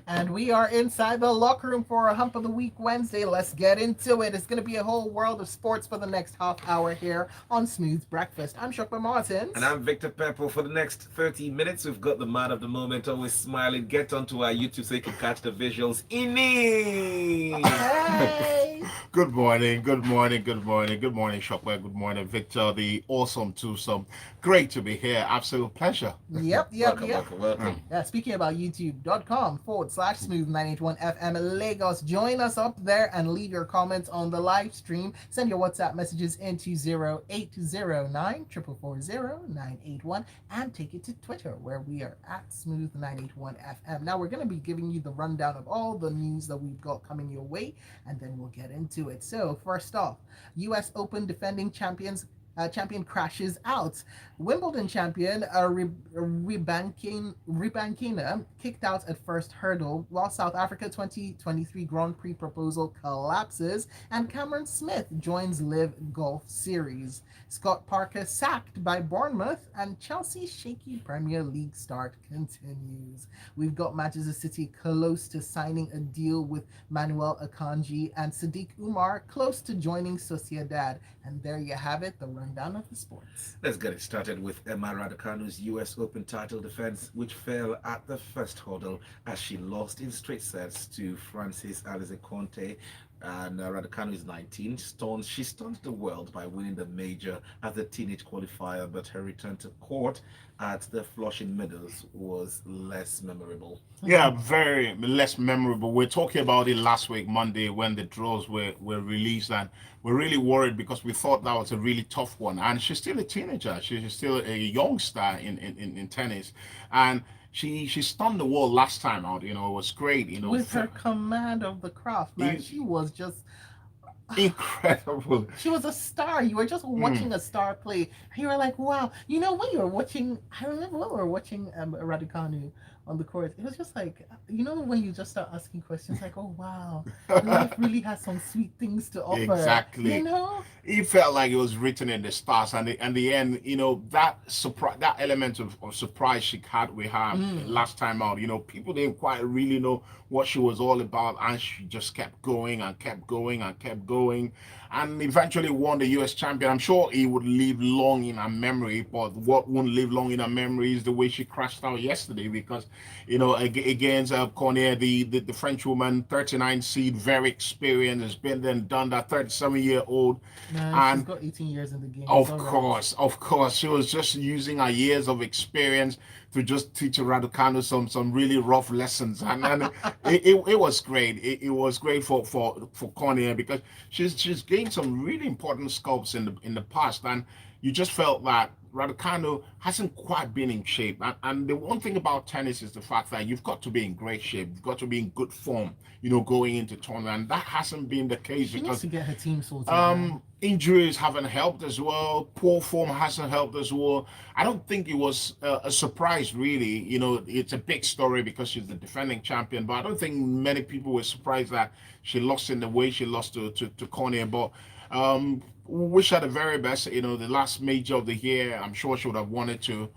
And we are inside the locker room for a Hump of the Week Wednesday. Let's get into it. It's going to be a whole world of sports for the next half hour here on Smooth Breakfast. I'm Shaky And Martins. I'm Victor Pepper. For the next 30 minutes, we've got the man of the moment, always smiling. Get onto our YouTube so you can catch the visuals. Ini! Hey! Good morning, good morning, good morning, good morning, Shopware. Good morning, Victor, the awesome twosome. Great to be here. Absolute pleasure. Yep, yep, Welcome, yep. welcome, welcome. Yeah, speaking about youtube.com/smooth 981 FM Lagos, join us up there and leave your comments on the live stream. Send your WhatsApp messages into 0809 440 and take it to Twitter where we are at Smooth 981 FM. Now we're going to be giving you the rundown of all the news that we've got coming your way, and then we'll get into it. So, first off, US Open defending champion crashes out. Wimbledon champion Ribankina kicked out at first hurdle, while South Africa 2023 Grand Prix proposal collapses, and Cameron Smith joins Live Golf Series. Scott Parker sacked by Bournemouth, and Chelsea's shaky Premier League start continues. We've got Manchester City close to signing a deal with Manuel Akanji, and Sadiq Umar close to joining Sociedad. And there you have it, the rundown of the sports. Let's get it started with Emma Raducanu's US Open title defense, which fell at the first hurdle as she lost in straight sets to Francis Alice Conte. And Raducanu is 19. She stunned the world by winning the major as a teenage qualifier, but her return to court at the Flushing Meadows was less memorable. Yeah, very less memorable. We're talking about it last week, Monday, when the draws were released, and we're really worried because we thought that was a really tough one. And she's still a teenager. She's still a youngster in tennis. And she stunned the world last time out. It was great. With her command of the craft, man, she was just incredible. she was a star. You were just watching a star play. You were like, wow. When you were watching, I remember when we were watching Raducanu on the court, it was just like, when you just start asking questions, like, oh, wow, life really has some sweet things to offer. Exactly. It felt like it was written in the stars, and the end, that surprise, that element of surprise she had with her last time out. People didn't quite really know what she was all about, and she just kept going and kept going and kept going, and eventually won the US champion. I'm sure it would live long in our memory, but what won't live long in our memory is the way she crashed out yesterday, because against Cornier, the French woman, 39 seed, very experienced, has been there and done that, 37-year-old. And she's got 18 years in the game. Of course, she was just using her years of experience to just teach Raducanu some really rough lessons, and it was great. It was great for Cornier, because she's gained some really important scopes in the past, and you just felt that Raducanu hasn't quite been in shape. And the one thing about tennis is the fact that you've got to be in great shape. You've got to be in good form, going into tournament. And that hasn't been the case She because needs to get her team sorted. injuries haven't helped as well. Poor form hasn't helped as well. I don't think it was a surprise, really. It's a big story because she's the defending champion, but I don't think many people were surprised that she lost in the way she lost to Cornier. But wish her the very best. The last major of the year, I'm sure she would have wanted to,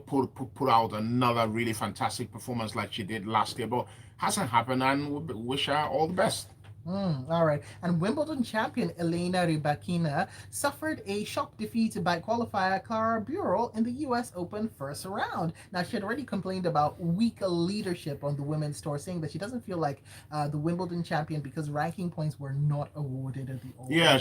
put out another really fantastic performance like she did last year, but hasn't happened. And we wish her all the best. All right. And Wimbledon champion Elena Rybakina suffered a shock defeat by qualifier Clara Burel in the US Open first round. Now, she had already complained about weak leadership on the women's tour, saying that she doesn't feel like the Wimbledon champion because ranking points were not awarded at the Open. Yeah,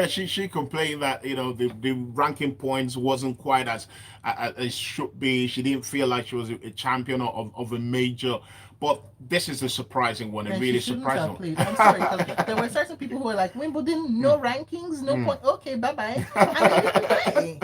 she complained that the ranking points wasn't quite as it should be. She didn't feel like she was a champion of a major. But this is the surprising one. It really surprised me. I'm sorry, because there were certain people who were like, Wimbledon, no rankings, no point. Okay, bye-bye. And they didn't play.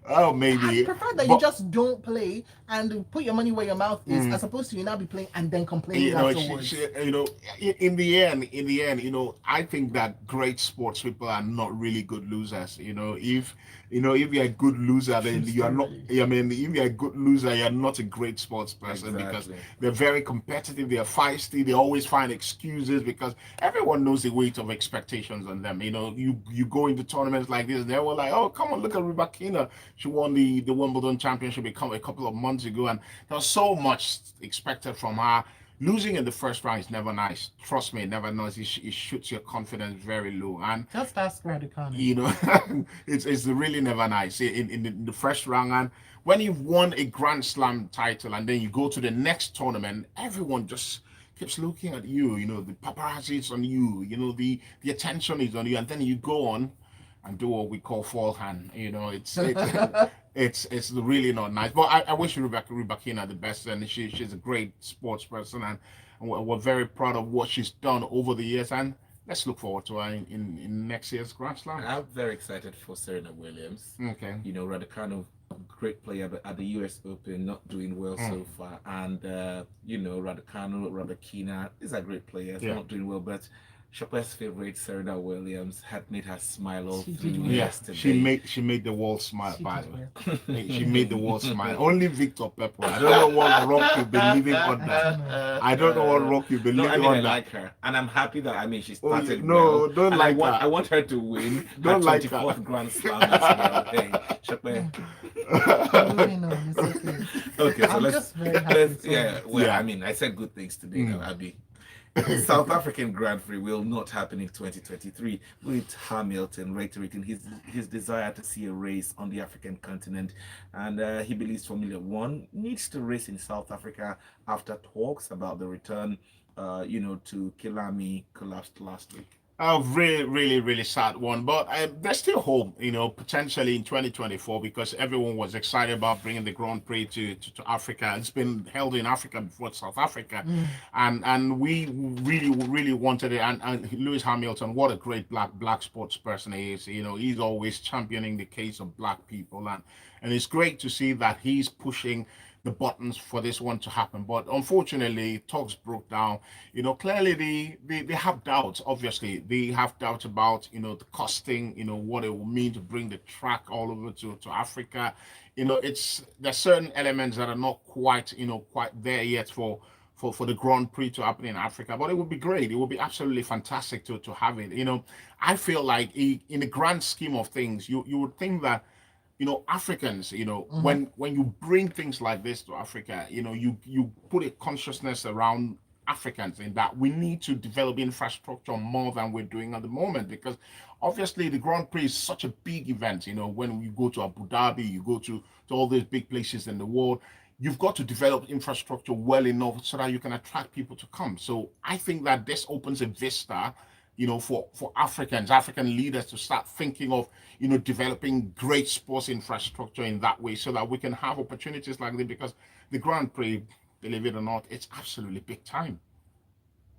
Oh, maybe. I prefer that you just don't play and put your money where your mouth is, as opposed to you now be playing and then complaining afterwards. In the end, I think that great sports people are not really good losers. If you're a good loser, then you are not. I mean, if you're a good loser, you're not a great sports person because they're very competitive. They're feisty. They always find excuses because everyone knows the weight of expectations on them. You go into tournaments like this, and they were like, "Oh, come on, look at Rybakina. She won the Wimbledon championship a couple of months ago, and there was so much expected from her." losing in the first round is never nice. Trust me, never nice. It shoots your confidence very low, and Just ask Raducanu. you know it's really never nice in the first round. And when you've won a Grand Slam title and then you go to the next tournament, everyone just keeps looking at you. You know, the paparazzi is on you. You know, the attention is on you, and then you go on and do what we call forehand. You know, it's really not nice. But I wish Rebecca the best, and she's a great sports person, and we're very proud of what she's done over the years, and let's look forward to her in next year's Grand Slam. I'm very excited for Serena Williams. Okay. You know, Raducanu, great player, but at the US Open, not doing well so far. And, you know, Raducanu, Rabakina, these are great players, Yeah. not doing well. But Shopper's favorite, Serena Williams, had made her smile all She through did well. Yeah, yesterday. she made the world smile. She By did the way, well. she made the world smile. Only Victor Pepper. I don't know what rock you've been living I under. don't know. I don't know what rock you've been No, I living mean, I under. like her, and I'm happy that she Oh, started no, well. don't And like her. I want her to win her Don't like her. 24th Grand Slam as well. Hey, Shopper. Moving on, it's okay. Okay, so I'm let's, just very happy let's for yeah. her. Well, Yeah. I mean, I said good things today, now, Abby. South African Grand Prix will not happen in 2023, with Hamilton reiterating his desire to see a race on the African continent, and he believes Formula One needs to race in South Africa after talks about the return, to Kilami collapsed last week. A really sad one, but there's still hope, potentially in 2024, because everyone was excited about bringing the Grand Prix to Africa. It's been held in Africa before South Africa, and we really wanted it. And Lewis Hamilton, what a great black sports person he is. He's always championing the case of black people, and it's great to see that he's pushing the buttons for this one to happen. But unfortunately, talks broke down. Clearly they have doubts. Obviously, they have doubts about the costing. What it will mean to bring the track all over to Africa. There's certain elements that are not quite quite there yet for the Grand Prix to happen in Africa, but it would be great. It would be absolutely fantastic to have it. I feel like in the grand scheme of things, you would think that Africans, when you bring things like this to Africa, you put a consciousness around Africans in that we need to develop infrastructure more than we're doing at the moment, because obviously the Grand Prix is such a big event. When you go to Abu Dhabi, you go to all these big places in the world, you've got to develop infrastructure well enough so that you can attract people to come. So I think that this opens a vista for African leaders to start thinking of, developing great sports infrastructure in that way, so that we can have opportunities like this, because the Grand Prix, believe it or not, it's absolutely big time.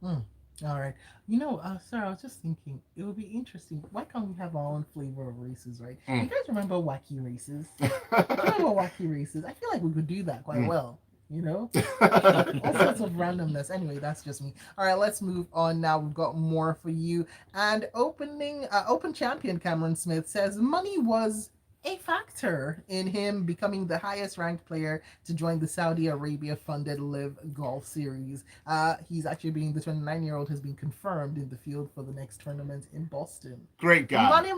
Hmm. All right. Sir, I was just thinking it would be interesting. Why can't we have our own flavor of races, right? You guys remember wacky races? Remember wacky races? I feel like we could do that quite well. All sorts of randomness. Anyway, that's just me. All right, let's move on now. We've got more for you. And open champion Cameron Smith says money was a factor in him becoming the highest ranked player to join the Saudi Arabia funded Live Golf Series. He's actually being the 29-year-old has been confirmed in the field for the next tournament in Boston. Great guy. Money.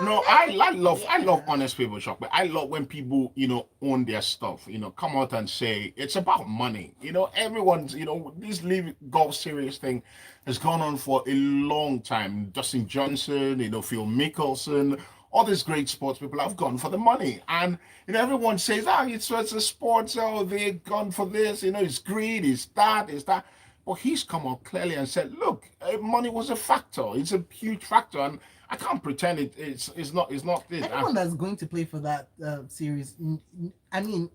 No, I love honest people, Shock, but I love when people, own their stuff, come out and say it's about money. Everyone's, this Live Golf Series thing has gone on for a long time. Dustin Johnson, Phil Mickelson, all these great sports people have gone for the money. And everyone says, it's a sport, so they've gone for this, it's greed, it's that. But he's come out clearly and said, look, money was a factor. It's a huge factor. And I can't pretend it's not this. Anyone that's going to play for that series,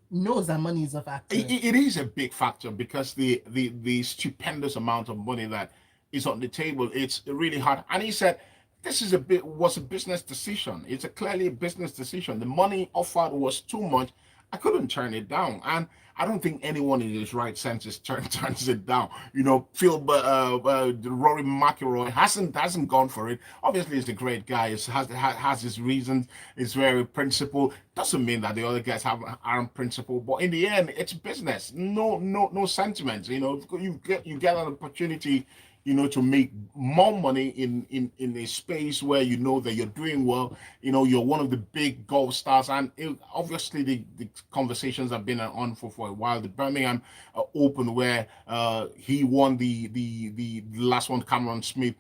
knows that money is a factor. It is a big factor, because the stupendous amount of money that is on the table, it's really hard. And he said, this was a business decision. It's clearly a business decision. The money offered was too much. I couldn't turn it down, and I don't think anyone in his right senses turns it down. Rory McIlroy hasn't gone for it. Obviously, he's a great guy. Has his reasons. He's very principled. Doesn't mean that the other guys aren't principled, but in the end, it's business. No sentiments. You get an opportunity. to make more money in a space where you know that you're doing well. You're one of the big golf stars, and obviously the conversations have been on for a while. The Birmingham Open, where he won the last one, Cameron Smith.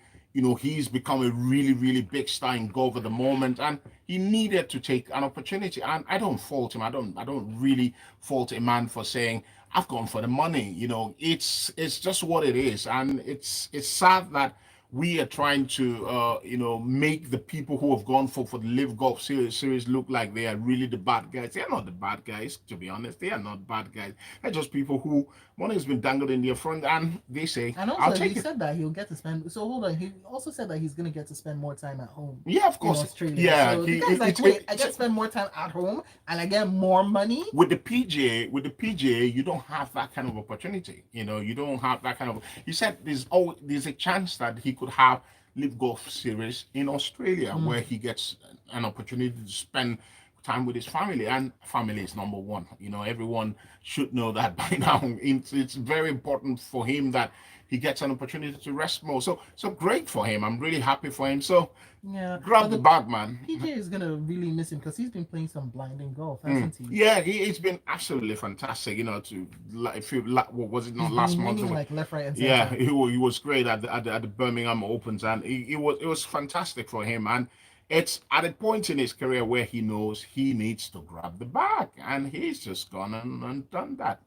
He's become a really, really big star in golf at the moment, and he needed to take an opportunity. And I don't fault him. I don't really fault a man for saying, I've gone for the money. It's just what it is, and it's sad that we are trying to make the people who have gone for the Live Golf series look like they are really the bad guys. They are not the bad guys, to be honest. They are not bad guys. They're just people who money has been dangled in their front, and they say, And I'll also, he take it. said that he'll get to spend. So hold on. He also said that he's gonna get to spend more time at home Yeah, of in course. Australia. Yeah, So the guy's like, wait, I get to spend more time at home and I get more money. With the PGA, you don't have that kind of opportunity. You don't have that kind of. He said there's a chance that he could have Live Golf Series in Australia, where he gets an opportunity to spend time with his family, and family is number one. Everyone should know that by now. It's very important for him that he gets an opportunity to rest more. So great for him. I'm really happy for him. So Yeah, grab the bag, man. PJ is gonna really miss him because he's been playing some blinding golf, hasn't he? Yeah, it's been absolutely fantastic. To like, if you what was it He's not last been month? winning like left, right, and center. Yeah, he was great at the Birmingham Opens, and it was fantastic for him. And it's at a point in his career where he knows he needs to grab the bag, and he's just gone and done that.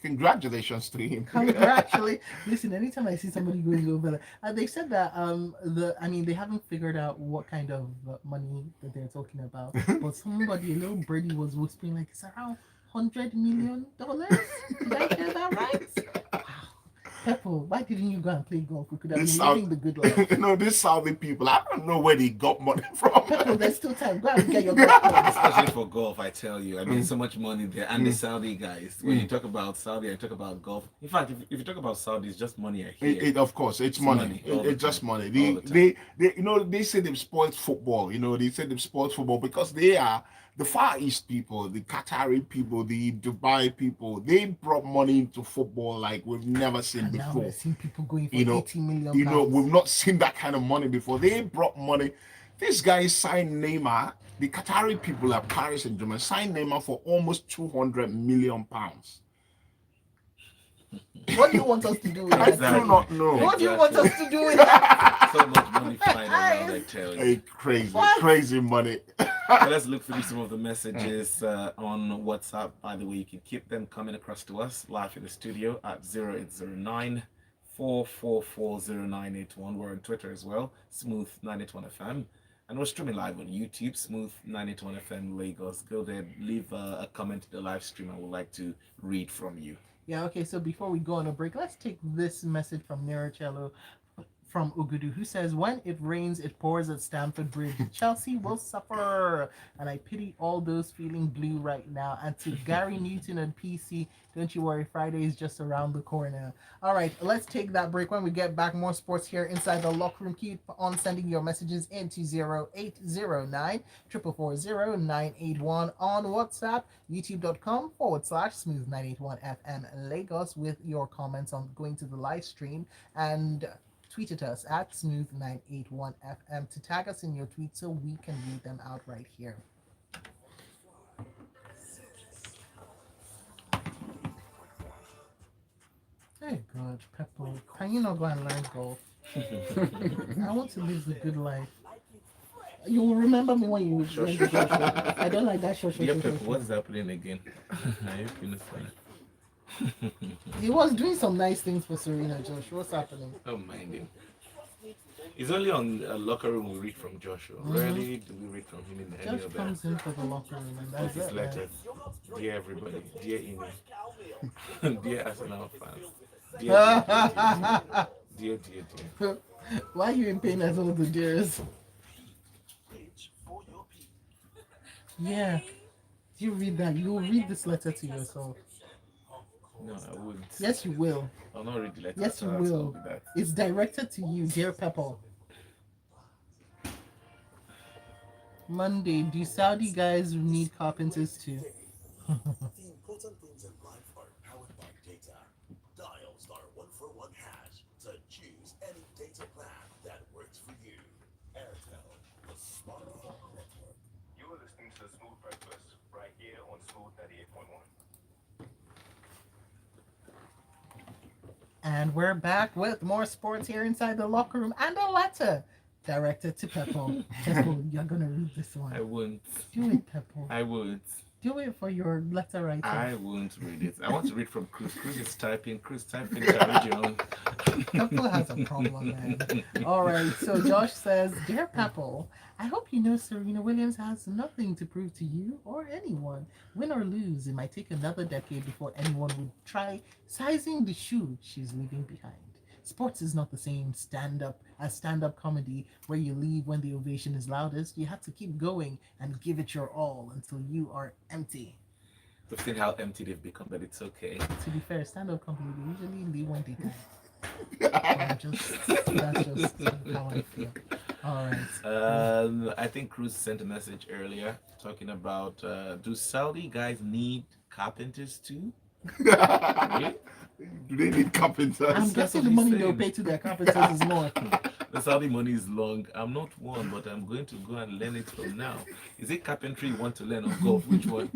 Congratulations to him. Congratulations! Listen, anytime I see somebody going over there, they said that they haven't figured out what kind of money that they're talking about, but somebody, a little birdie, was whispering like it's around $100 million. Did I hear that right? Wow. Peppo, why didn't you go and play golf? We could have been living the good life. These Saudi people, I don't know where they got money from. Peppo, there's still time. Go and get your golf clubs. Especially for golf, I tell you. I mean, so much money there. And the Saudi guys, when you talk about Saudi, I talk about golf. In fact, if you talk about Saudi, it's just money I hear. Of course, it's money. It's just money. They say they've spoiled football. They say they've spoiled football because they are the Far East people, the Qatari people, the Dubai people. They brought money into football like we've never seen And now before. we're seeing people going for 80 million pounds. We've not seen that kind of money before. They brought money. This guy signed Neymar. The Qatari people at Paris and Germany signed Neymar for almost 200 million pounds. What do you want us to do with I that? do not know. What do you want us to do with that? So much money flying around, I tell you. Crazy money. So let's look through some of the messages on WhatsApp. By the way, you can keep them coming across to us live in the studio at 0809 4440981. We're on Twitter as well, Smooth981FM. And we're streaming live on YouTube, Smooth981FM Lagos. Go there, leave a comment to the live stream. I would like to read from you. Yeah, okay, so before we go on a break, let's take this message from Neracello from Ugudu, who says, when it rains, it pours at Stamford Bridge. Chelsea will suffer. And I pity all those feeling blue right now. And to Gary Newton and PC, don't you worry, Friday is just around the corner. All right, let's take that break. When we get back, more sports here inside the locker room. Keep on sending your messages into 0809 444 981 on WhatsApp, youtube.com/smooth981FM Lagos with your comments on going to the live stream, and tweet at us at smooth981FM to tag us in your tweets so we can read them out right here. Hey, God, Peppo, can you not go and learn golf? I want to live the good life. You will remember me when you learn the golf. I don't like that short. Yeah, Peppo, what's happening again? I hope you know. He was doing some nice things for Serena, Josh. What's happening? Don't mind him. It's only on locker room we read from Joshua. Rarely do we read from him in any Josh other. comes in for the locker room and that's His it. letters. Dear everybody, dear Ine, dear Arsenal fans, dear, dear. Why are you in pain as all the dears? Yeah. You read that. You will read this letter to yourself. No, I wouldn't. Yes, you will. I'll not read the letter. Yes, you I'll will. do that. It's directed to you, dear Peppo. Monday, do Saudi guys need carpenters too? The important things in life are powered by data. Dial *141# to choose any And we're back with more sports here inside the locker room and a letter directed to Peppo. Peppo, you're gonna read this I one. won't. Do it, Peppo. I won't. Do it for your letter I writer. won't read it. I want to read from Cruz. Cruz is typing. Cruz typing. Read your own. Peppo has a problem, man. All right, so Josh says, Dear Peppo, I hope you know Serena Williams has nothing to prove to you or anyone. Win or lose, it might take another decade before anyone would try sizing the shoe she's leaving behind. Sports is not the same stand-up comedy where you leave when the ovation is loudest. You have to keep going and give it your all until you are empty. We've seen how empty they've become, but it's okay. To be fair, stand-up comedy they usually leave when they die. That's just how I feel. All right. I think Cruz sent a message earlier talking about do Saudi guys need carpenters too? Really? Do they need carpenters? I'm That's guessing what the he's money they'll saying. pay to their carpenters is more. The Saudi money is long. I'm not one, but I'm going to go and learn it from now. Is it carpentry you want to learn or golf? Which one?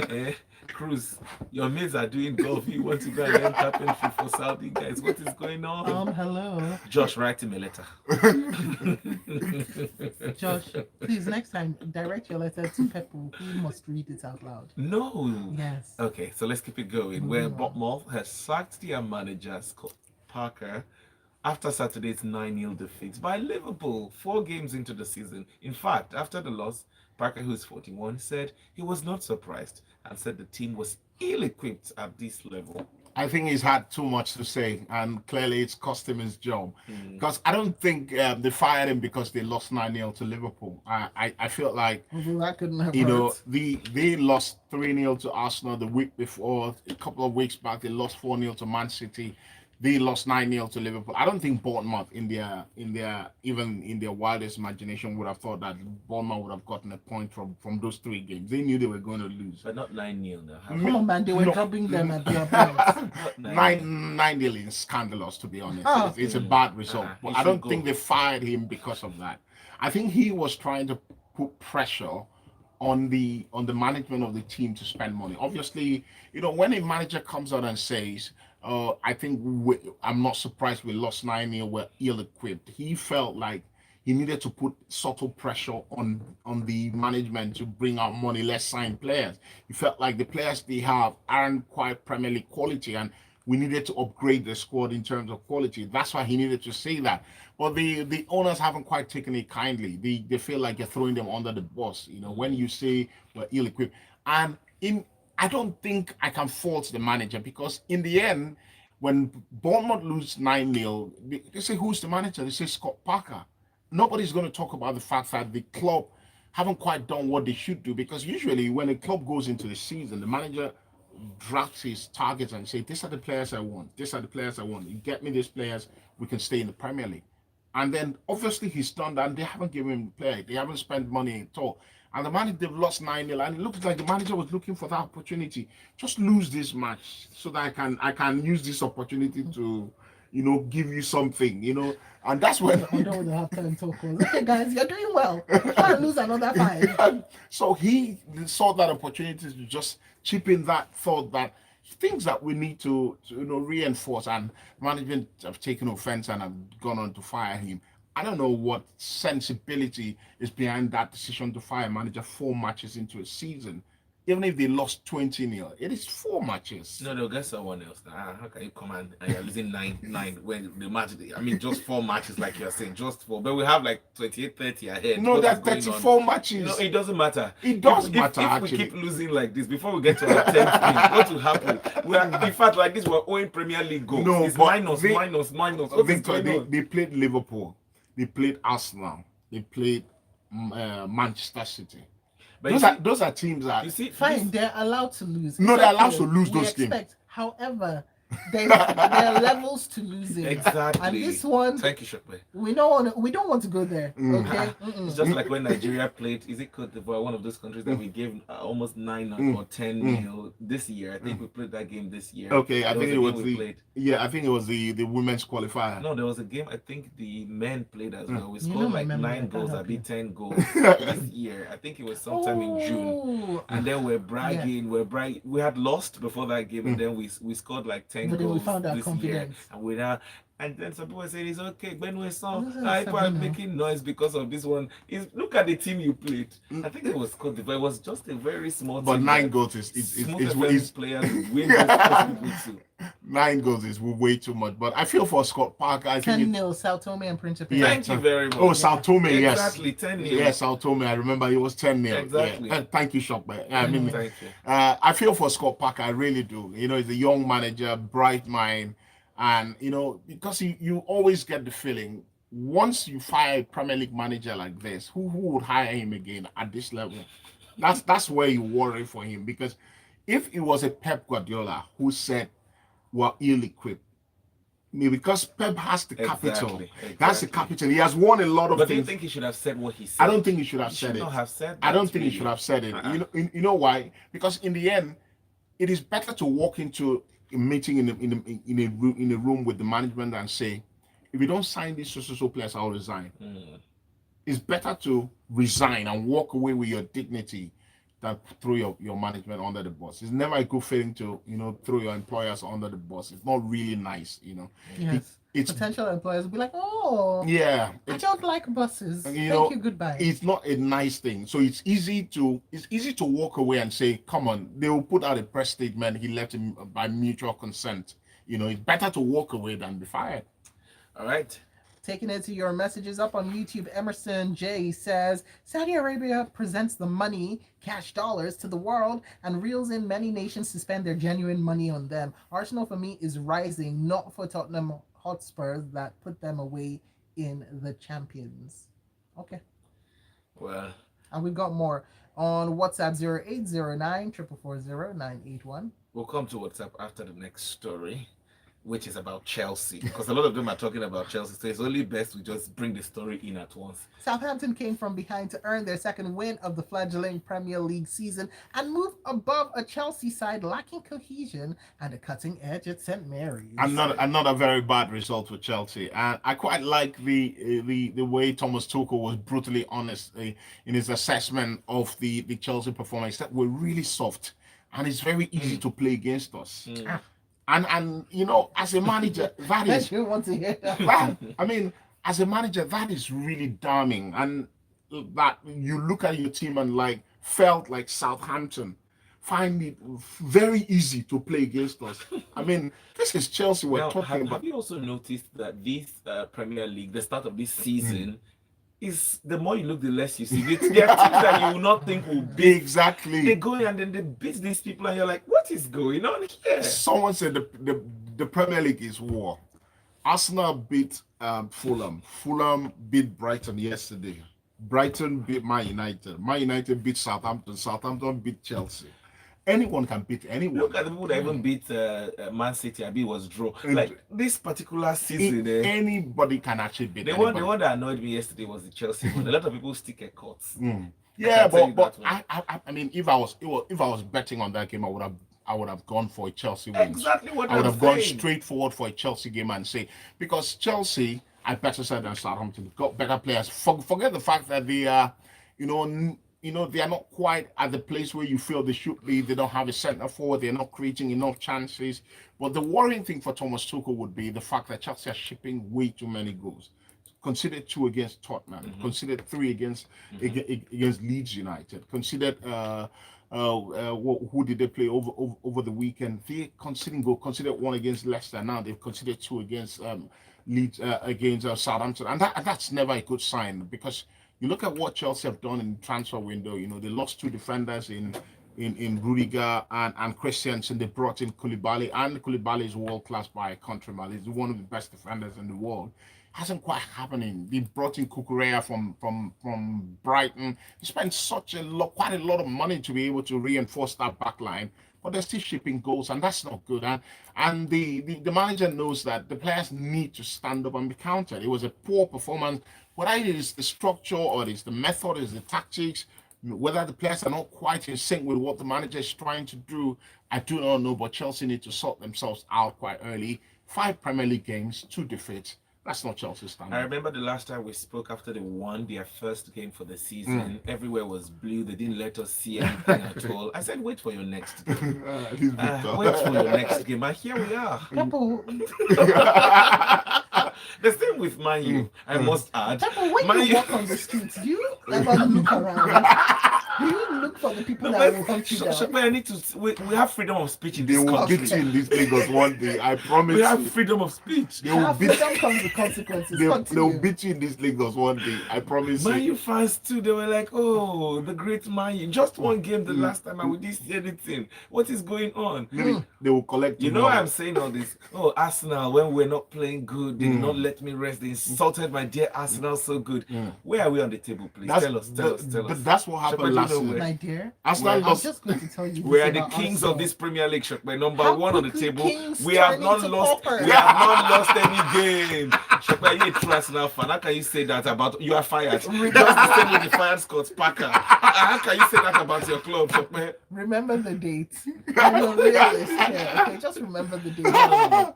Eh? Cruz, your mates are doing golf. You want to go and learn carpentry for Saudi guys? What is going on? Hello. Josh, write him a letter. Josh, please next time direct your letter to Peppo. He must read it out loud. No. Yes. Okay, so let's keep it going. Where Bournemouth has sacked their manager, Scott Parker, after Saturday's 9-0 defeat by Liverpool 4 games into the season. In fact, after the loss, Parker, who is 41, said he was not surprised and said the team was ill-equipped at this level. I think he's had too much to say, and clearly it's cost him his job. Because I don't think they fired him because they lost 9-0 to Liverpool. I feel like, Although that couldn't have you know, hurt. they lost 3-0 to Arsenal the week before. A couple of weeks back, they lost 4-0 to Man City. They lost 9-0 to Liverpool. I don't think Bournemouth, even in their wildest imagination, would have thought that Bournemouth would have gotten a point from those 3 games. They knew they were going to lose. But not 9-0 now. Come on, man, they were dropping them at their points. Not 9-0. 9-0 is scandalous, to be honest. Oh. It's a bad result. But He I don't should think go. they fired him because of that. I think he was trying to put pressure on the management of the team to spend money. Obviously, you know, when a manager comes out and says, I think I'm not surprised we lost 9-0, we're ill-equipped. He felt like he needed to put subtle pressure on the management to bring out money, let's sign players. He felt like the players they have aren't quite Premier League quality, and we needed to upgrade the squad in terms of quality. That's why he needed to say that. But the owners haven't quite taken it kindly. They feel like you're throwing them under the bus, you know, when you say we're ill-equipped. And I don't think I can fault the manager, because in the end, when Bournemouth lose 9-0, they say, who's the manager? They say Scott Parker. Nobody's going to talk about the fact that the club haven't quite done what they should do, because usually when a club goes into the season, the manager drafts his targets and say, these are the players I want. These are the players I want. You get me these players, we can stay in the Premier League. And then obviously he's done that, and they haven't given him play. They haven't spent money at all. And the manager, they've lost 9-0, and it looks like the manager was looking for that opportunity. Just lose this match so that I can use this opportunity to, you know, give you something, you know. And that's when I don't have time to talk. Okay, guys, you're doing well. Try and lose another 5. so he saw that opportunity to just chip in that thought that things that we need to you know, reinforce, and management have taken offense and have gone on to fire him. I don't know what sensibility is behind that decision to fire a manager 4 matches into a season. Even if they lost 20-0, it is 4 matches. No, they'll get someone else. How can you come and you're losing 9 when the match? I mean, just 4 matches, like you're saying, just 4. But we have like 28-30 ahead. No, What that's is going 34 on? matches. No, it doesn't matter. It does If matter, we actually. keep losing like this before we get to our 10th game, what will happen? We are, in fact, like this, we're owing Premier League goals. No, It's but minus. they- What is Victor, going on? they played Liverpool, they played Arsenal, they played Manchester City. But Those are teams that you see, Fine, they're allowed to lose. No, It's they're allowed okay. to lose We those games. expect. However, there are levels to losing. exactly. And this one, Thank you, Shaky. we don't want to go there. Okay. It's just like when Nigeria played, is it Cote d'Ivoire, one of those countries that we gave almost 9 or 10-0 this year. I think we played that game this year. Okay, I There think a it was game we played. I think it was the women's qualifier. No, there was a game I think the men played as well. We You know scored my like memory, I 9 can't goals, help I beat you. 10 goals this year. I think it was sometime in June. Oh. And then we're bragging, we had lost before that game, and then we scored like 10 nine But then we goals found our this year, confidence. and we're now. And then some people say it's okay. When we saw This is people are Sabino. making noise because of this one, is look at the team you played. I think it was Cote d'Ivoire. It was just a very small But team. 9 goals Smooth FM players win those people too. 9 goals is way too much. But I feel for Scott Parker. I think 10-0, Sao Tome and Principe. yeah. Thank you very much. Oh, Sao Tome, yes. Exactly, 10 Yes, Sao Tome. I remember it was 10-0. Exactly. Yeah. Thank you, Shock. I mean, Thank you. I feel for Scott Parker. I really do. He's a young manager, bright mind, and because you always get the feeling once you fire a Premier League manager like this, who would hire him again at this level? That's where you worry for him, because if it was a Pep Guardiola who said we're ill-equipped, because Pep has the capital. Exactly. That's the capital. He has won a lot of But do you things. think he should have said what he said? I don't think he should have He said should it. not have said I don't that, think he really. should have said it. Uh-uh. You know why? Because in the end, it is better to walk into a meeting in a room with the management and say, if you don't sign these so players, I'll resign. It's better to resign and walk away with your dignity than throw your management under the bus. It's never a good feeling to throw your employers under the bus. It's not really nice. Yes. It's Potential employers will be like, oh, yeah. I don't like buses. Thank you, goodbye. It's not a nice thing. So it's easy to walk away and say, come on. They will put out a press statement. He left him by mutual consent. It's better to walk away than be fired. All right. Taking it to your messages up on YouTube, Emerson J says Saudi Arabia presents the money, cash dollars, to the world and reels in many nations to spend their genuine money on them. Arsenal for me is rising, not for Tottenham Hotspurs that put them away in the Champions. Okay. Well, and we've got more on WhatsApp 0809 440 981. We'll come to WhatsApp after the next story, which is about Chelsea, because a lot of them are talking about Chelsea, so it's only best we just bring the story in at once. Southampton came from behind to earn their second win of the fledgling Premier League season and move above a Chelsea side lacking cohesion and a cutting edge at St. Mary's. Another very bad result for Chelsea, and I quite like the way Thomas Tuchel was brutally honest in his assessment of the Chelsea performance. That we're really soft, and it's very easy to play against us. And as a manager, that is you want to hear that. I mean, as a manager, that is really damning. And that you look at your team and felt like Southampton find it very easy to play against us. I mean, this is Chelsea we're talking about. Have you also noticed that this Premier League, the start of this season, is the more you look, the less you see. There are teams that you will not think will be. Exactly. They go in and then they beat these people, and you're like, what is going on here? Someone said the Premier League is war. Arsenal beat Fulham. Fulham beat Brighton yesterday. Brighton beat Man United. Man United beat Southampton. Southampton beat Chelsea. Anyone can beat anyone. Look at the people that even beat Man City. I mean, it was draw. Like this particular season, anybody can actually beat. The one that annoyed me yesterday was the Chelsea one. A lot of people stick at courts. Yeah, but I mean, if I was betting on that game, I would have gone for a Chelsea win. Exactly what I would have gone straight forward for a Chelsea game and say, because Chelsea are better side than Southampton, got better players. Forget the fact that they are, they are not quite at the place where you feel they should be. They don't have a centre forward. They're not creating enough chances. But the worrying thing for Thomas Tuchel would be the fact that Chelsea are shipping way too many goals. Considered 2 against Tottenham. Considered 3 against Leeds United. Considered who did they play over the weekend? They considered 1 against Leicester. Now they've considered 2 against Leeds against Southampton, and that's never a good sign, because you look at what Chelsea have done in the transfer window. They lost 2 defenders in Rudiger and Christiansen. They brought in Koulibaly, and Koulibaly is world class by a countryman. He's one of the best defenders in the world. Hasn't quite happening. They brought in Cucurella from Brighton. They spent quite a lot of money to be able to reinforce that back line, but they're still shipping goals, and that's not good. And the manager knows that the players need to stand up and be counted. It was a poor performance. Whether it is the structure or it is the method, it is the tactics, whether the players are not quite in sync with what the manager is trying to do, I do not know. But Chelsea need to sort themselves out quite early. 5 Premier League games, 2 defeats. That's not Chelsea I standard. remember the last time we spoke after they won their first game for the season. Everywhere was blue. They didn't let us see anything at all. I said, wait for your next game. This Victor. Wait for your next game. And here we are. Pepper, The same with Man U, I must add. Pepper, when Man you U- walk on the streets, do you ever look around? Do you look for the people No, that but will hunt you down? I need to. We have freedom of speech in They this will country. beat you in this Lagos one day. I promise We have you. freedom of speech. They will beat Freedom comes with consequences. they will Continue. beat you in this Lagos one day. I promise Man you. U fans too, they were like, oh, the great Man U. Just one game the last time and we didn't see anything. What is going on? Maybe they will collect You know tomorrow. why I'm saying all this? Oh, Arsenal, when we're not playing good, they did not let me rest. They insulted my dear Arsenal so good. Where are we on the table, please? Tell us. But that's what Shepard, happened you last know season. where? My dear, Arsenal I'm lost. just going to tell you. We this are the about kings Arsenal. of this Premier League, Shepard. Number How one on the quickly table. kings We have turn not into lost. paupers. We have not lost any game. Shepard, you're a true Arsenal fan. How can you say that about you are fired? Just the same way you fired Scott Parker. How can you say that about your club, Shepard? Remember the date. I'm a realist here. Okay, just remember the date.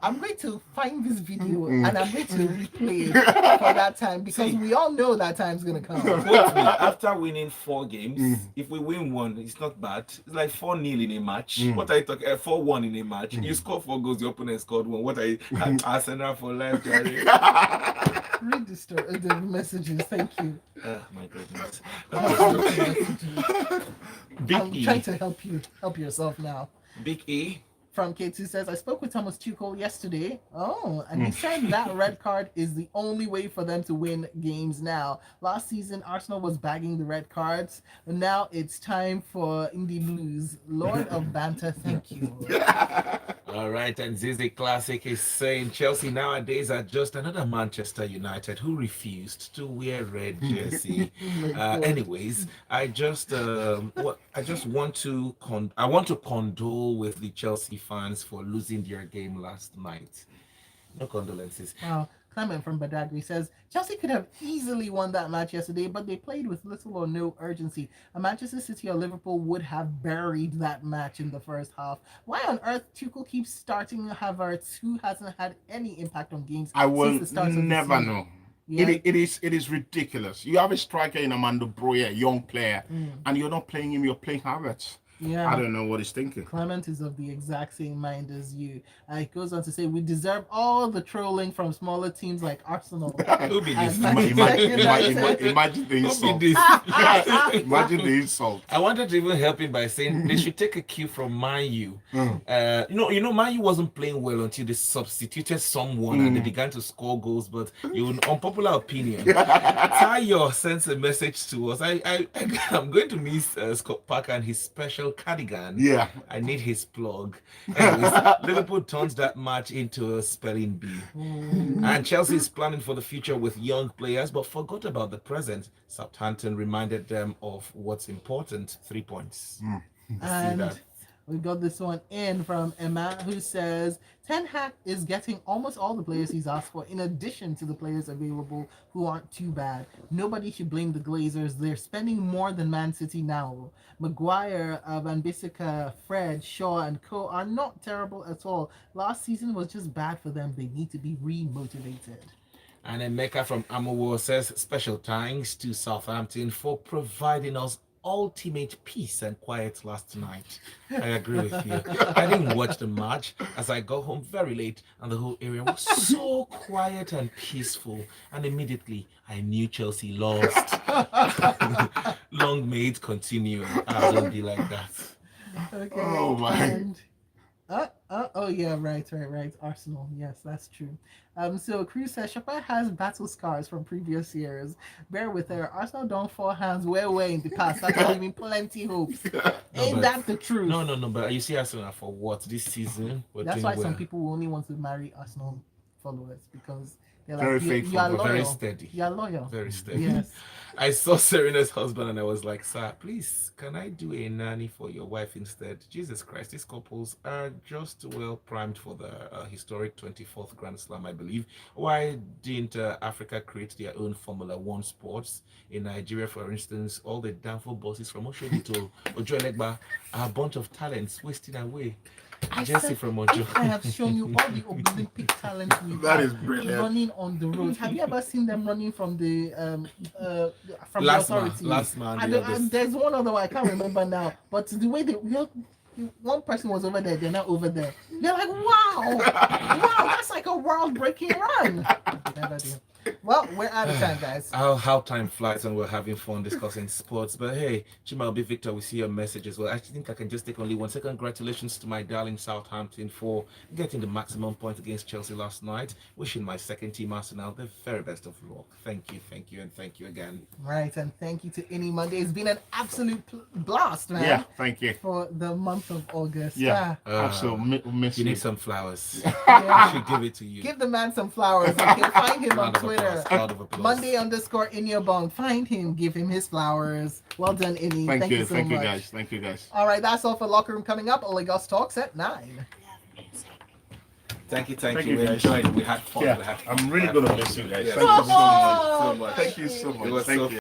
I'm going to find this video and I'm going to replay it for that time because we all know that time's gonna come. Quote me, after winning 4 games, if we win 1, it's not bad. It's like 4-0 in a match. What are you talking? 4-1 in a match. You score 4 goals, the opponent scored 1. What are you? Arsenal for life, Jerry. Read the messages. Thank you. My goodness. I'm Big trying E. to help you. Help yourself now. Big E. From K2 says, I spoke with Thomas Tuchel yesterday. Oh, and he said that red card is the only way for them to win games now. Last season, Arsenal was bagging the red cards. And now it's time for Indie Blues. Lord of Banter, thank you. All right, and Zizi Classic is saying Chelsea nowadays are just another Manchester United who refused to wear red jersey. Anyways, I just want to condole with the Chelsea fans for losing their game last night. No condolences. Wow. Clement from Badagry says Chelsea could have easily won that match yesterday, but they played with little or no urgency. A Manchester City or Liverpool would have buried that match in the first half. Why on earth Tuchel keeps starting Havertz, who hasn't had any impact on games I will since the start of the never season? know. Yeah. It is ridiculous. You have a striker in Amanda Broya, young player, and you're not playing him, you're playing Havertz. Yeah. I don't know what he's thinking. Clement is of the exact same mind as you. It goes on to say we deserve all the trolling from smaller teams like Arsenal. Who be this? And Manchester United. Imagine the Who be insult. this? Imagine the insult. I wanted to even help him by saying they should take a cue from Man U. Man U wasn't playing well until they substituted someone and they began to score goals. But unpopular opinion, Tayo sends a message to us. I'm going to miss Scott Parker and his special cardigan. Yeah. I need his plug. Anyways, Liverpool turns that match into a spelling bee. And Chelsea is planning for the future with young players, but forgot about the present. Southampton reminded them of what's important: 3 points. And that. we got this one in from Emma, who says Ten Hag is getting almost all the players he's asked for, in addition to the players available who aren't too bad. Nobody should blame the Glazers. They're spending more than Man City now. Maguire, Van Bissaka, Fred, Shaw, and co are not terrible at all. Last season was just bad for them. They need to be re-motivated. And then Mecca from Amowo says, special thanks to Southampton for providing us ultimate peace and quiet last night. I agree with you. I didn't watch the match as I got home very late and the whole area was so quiet and peaceful. And immediately I knew Chelsea lost. Long may it continue. I don't be like that. Okay. Oh, my. And, oh yeah, right. Arsenal. Yes, that's true. So Cruz says Shopper has battle scars from previous years. Bear with her. Arsenal don't fall hands way in the past. That's giving plenty hopes. Ain't that the truth? No, but you see Arsenal for what this season? That's why some people only want to marry Arsenal followers because they're like, Very you faithful, are but loyal. very steady. You are loyal. Very steady. Yes. I saw Serena's husband and I was like, sir, please, can I do a nanny for your wife instead? Jesus Christ, these couples are just well primed for the historic 24th Grand Slam, I believe. Why didn't Africa create their own Formula One sports? In Nigeria, for instance, all the downfall bosses from Oshodi to Ojo Elegba are a bunch of talents wasting away. I Jesse said, from Mojo. if I have shown you all the Olympic talent we That have is brilliant. running on the roads. Have you ever seen them running from the from the authorities? Last man, the others. There's one other one I can't remember now, but the way one person was over there, they're not over there. They're like, wow, that's like a world-breaking run. Never do. Well, we're out of time, guys. How time flies and we're having fun discussing sports. But hey, Chimaobi Victor, we see your message as well. I think I can just take only 1 second. Congratulations to my darling Southampton for getting the maximum point against Chelsea last night. Wishing my second team Arsenal the very best of luck. Thank you, and thank you again. Right, and thank you to Any Monday. It's been an absolute blast, man. Yeah, thank you. For the month of August. Yeah, absolutely. Miss You you. need some flowers. Yeah. I should give it to you. Give the man some flowers. You can find him on Round of Twitter. applause, round of applause. Monday_in-your-bone. Find him. Give him his flowers. Well done, Any. Thank you, so thank you much. guys. Thank you guys. All right, that's all for Locker Room coming up. Lagos Talks at 9. Thank you. Thank We you, guys. enjoyed it. We had fun. Yeah, I'm really gonna miss you guys. Yeah. Thank you so much. Oh, Thank you so much. It was Thank so you.